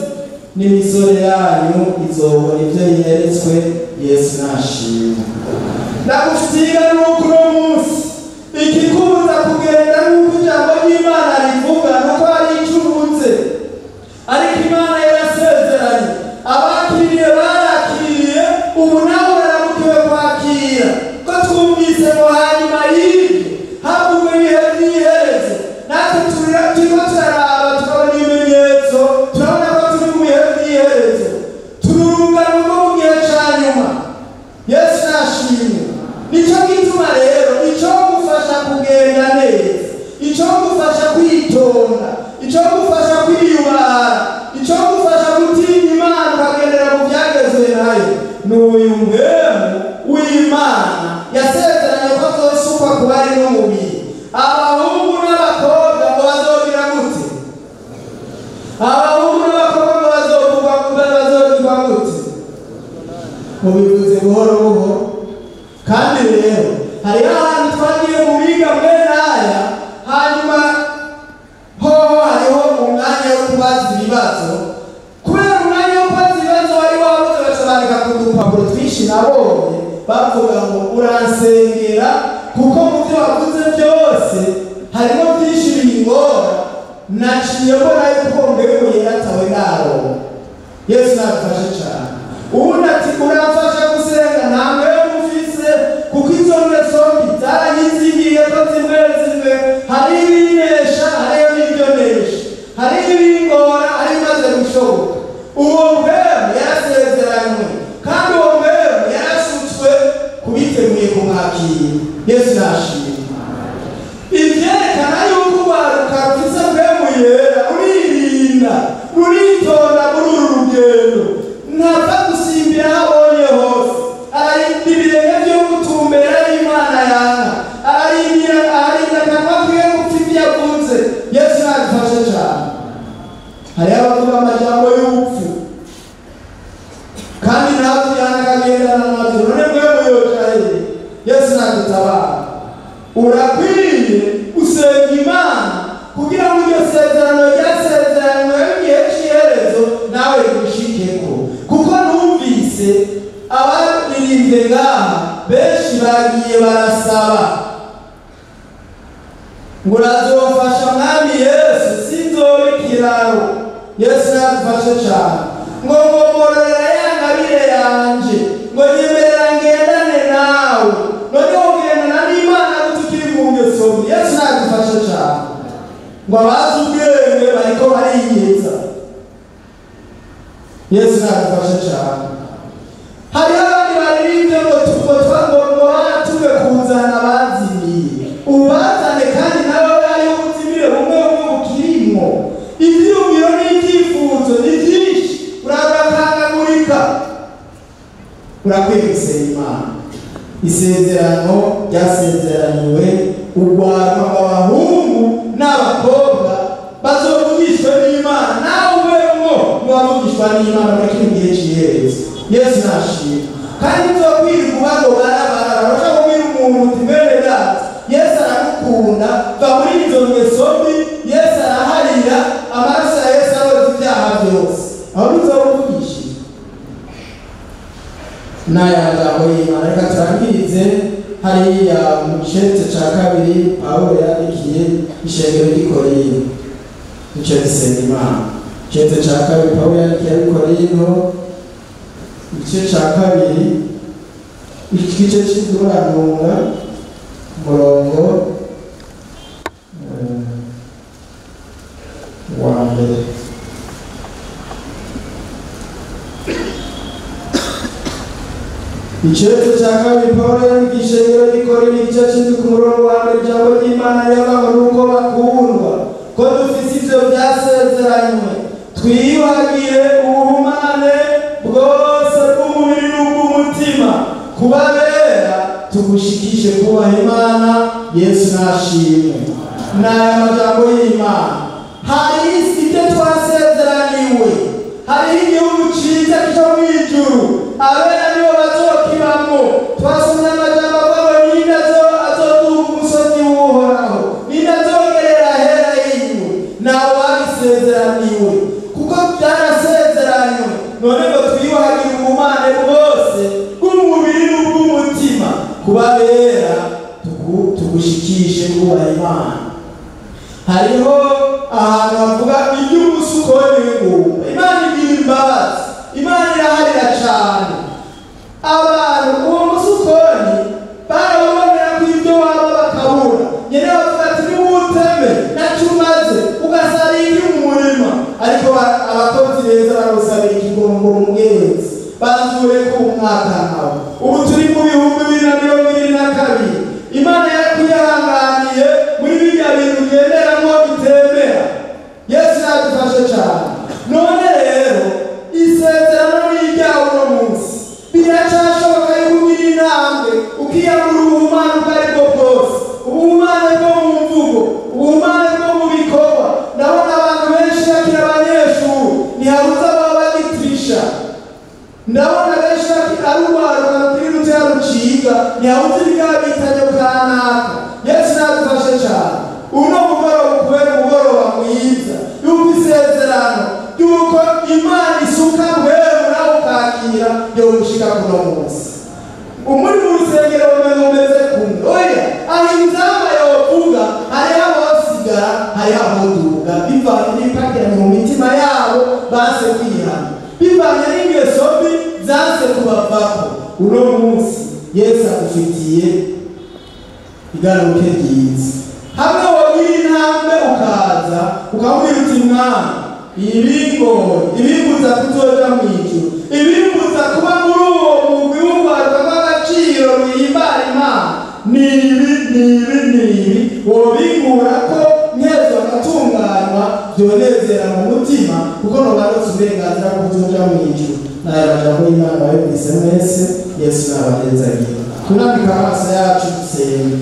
Speaker 1: n'imisore yanyu izobona ibyo yeretswe. Yesu nashimwe. Ndagufitiye n'uko uno munsi ikikubuza kugenda n'uko ijambo ry'Imana rivuga nuko ari icubutse, ariko Imana yarasezeranye abakiriye barakiriye ubu nabo baramukiwe kwakira ko twumvise ngo hanyuma y'ibyo havugwa ibihe by'iherezo. Natwe turiko turaraba tukabona ibimenyetso turabona ko turi mu bihe by'iherezo, turi urungano rwo mu gihe ca nyuma. Yesu nashimwe. Nico gituma rero ico gufasha kugenda neza, ico gufasha kwitonda, ico gufasha kwiyubara, ico gufasha gutinya Imana ukagendera mu byagezwe nayo n'uyu Mpwemu w'Imana yasezeranye ko azosukwa ku bari n'umubiri. Abahungu n'abakobwa ngo bazogira gute? Abahungu n'abakobwa ngo bazogirwa gute? Mubivuze buhoro buhoro. Kandi rero hari ahantu twagiye mu biga mwene aya, hanyuma hariho umwanya wo kubaza ibibazo. Kubera umwanya wo kubaza ibibazo wari wabuze bacabandika ku dupapuro twinshi nabonye bavuga ngo uransengera kuko mu byo wavuze byose harimo byinshi bingora, naciye mbona yuko Mpwemu yaratawe naronka. Yesu nadufashe cyane. Ubundi ati uramfasha gusenga nta Mpwemu ufise kuko izo ngeso mbi zaranyizigiye ko zimwe hari ibinesha hari ibyonesha hari ibingora hari maze gushoboka. Uwo Mpwemu yarasezeranywe kandi uwo Mpwemu yarasutswe kubiteguye kumwakira. Yesu nashimwe. Ivyerekana yuko urwaruka rufise Mpwemu Yera uririnda ruritonda muri uru rugendo, ntapfa gusimbira habonye hose, ararinda ibirenge byo gutumbera Imana yanga, ararinda akanwa kiwe gupfa ibyo yavuze. Yesu nadufashe cyane. Hariho abavuga amajambo y'ubupfu kandi ntabwo yanagendana nabyo. None Mpwemu yocaye. Yesu nadutabara. Urakwiye gusenga Imana kugira ngo iryo sezerano ryasezeranywe igihe cy'iherezo nawe rigushikeko, kuko numvise abaririmbye ngaha benshi bagiye barasaba ngo urazofasha Mwami Yesu sinzobe ikiraro. Yesu nadufashe cyane. Ngo ngomorera ya ngabire yanje, ngo nyemerera ngendane nawe, noneho ugendana n'Imana gutukiri mu ngeso. Yesu nadufashe cyane. Ngo abazi ubwenge bariko bariyeza. Yesu nadufashe cyane. Hari abandi baririmbye ngo tuve kuza kuzana abazimiye, ubazane kandi nawe ari ubuzimire bumwe bumwe bukirimo. Ivyumviro n'ivyifuzo ni vyinshi, uragakangagurika. Urakwiye gusenga Imana. Isezerano ryasezeraniwe urwanwa rw'abahungu n'abakobwa bazovugishwa n'Imana, nawe ubemwo mubavugishwa n'Imana muri kino gihe c'iherezo. Yesu nashimwe. Kandi uzokwirirwa ubago barabara urashaka kubwira umuntu uti mbere data Yesu aragukunda, va muri izo ngeso mbi, Yesu araharira, amaraso ya Yesu aroza ibyaha byose. Aho bizovugisha n'aya majambo y'Imana. Reka turangirize hariya mu cete ca kabiri Pawulo yandikiye ishengero ry'i Korinto. Duce dusenga Imana. Cete ca kabiri Pawulo yandikiye ab'i Korinto, igice ca kabiri, igice c'Iduranunga, umurongo wa mbere. Icete ca kabiri Pawulo yandikiye ishengero ry'i Korinto, igice c'indwi ku murongo wa mbere. Ijambo ry'Imana riravuga nuko bakundwa, ko dufise ivyo vyasezeranywe, twiyuhagire ubuhumane bwose bw'umubiri n'ubw'umutima, kubabera tugushikishe kubaha Imana. Yesu nashimwe. N'aya majambo y'Imana. Hari ibyo twasezeraniwe, hari igihugu ciza cyo mw'ijuru, abera nibo bazokibamwo. Twasomye amajambo avuga ninde azoduga umusozi w'Uhoraho, ninde azogerera ahera yiwe. Nabo babisezeraniwe kuko byarasezeranywe. None ngo twiyuhagire ubumane bwose bw'umubiri n'ubw'umutima, kubabera tugushikishe kubaha Imana. Hariho ahantu havuga iby'umusukoni w'ingumba. Imana igira imbabazi, Imana iraharira cane abantu. Uwo musukoni barawubonera ku ibyo waba bakabura, nyene bavuga ati niwuteme naco umaze ugasarika mu murima. Ariko abakozi beza barusabira ikigongo mu mugenzi, bazure ku mwaka nawe. Ubu turi mu 2022. Imana yakwihanganiye muri birya bintu ugenderamwo bitembera. Yesu yadufashe cane. None rero isezerano n'iryawe uno munsi biracashoboka yuko ugira intambwe ukiyamura ubuhumane ubwo ari bwo bwose, ubuhumane bwo mu mvugo, ubuhumane bwo mu bikorwa. Ndabona abantu benshi bakiri abanyeshuri, ntihabuze ababa bagitrisha. Ndabona benshi ari urwaruka rukiri rutoya ruciga, ntihabuze ibigabitanye kanaka. Yesu nadufashe cane. Uno mugoroba kubera umugoroba mwiza yuko isezerano yuko Imana isuka mweru nawe ukakira yo gushika kuno munsi. Umuri mu rusengero umeze kumwe. Oya, aho inzamba yovuga hariho abosigara, hariho aboduga, bivanye n'ipakiranye mu mitima yabo base kwihana, bivanye n'ingeso mbi zase kubavako. Uno munsi Yesu agufitiye igaruke ryiza. Hamwe wogira intambwe ukaza ukamubwira uti Mwana, ibimbuza kuzoja mw'ijuru, ibimbuza kuba muri uwo mugwi w'urwaruka rw'agaciro ruhimbara Imana, nibi wobigura ko nkezo agatunganywa byonezera mu mutima, kuko nobarose uburenganzira bwo kuzoja mw'ijuru. N'aya majambo y'Imana bayumvise mwese. Yesu nabahezagira. Tunambika amaso yacu dusenge.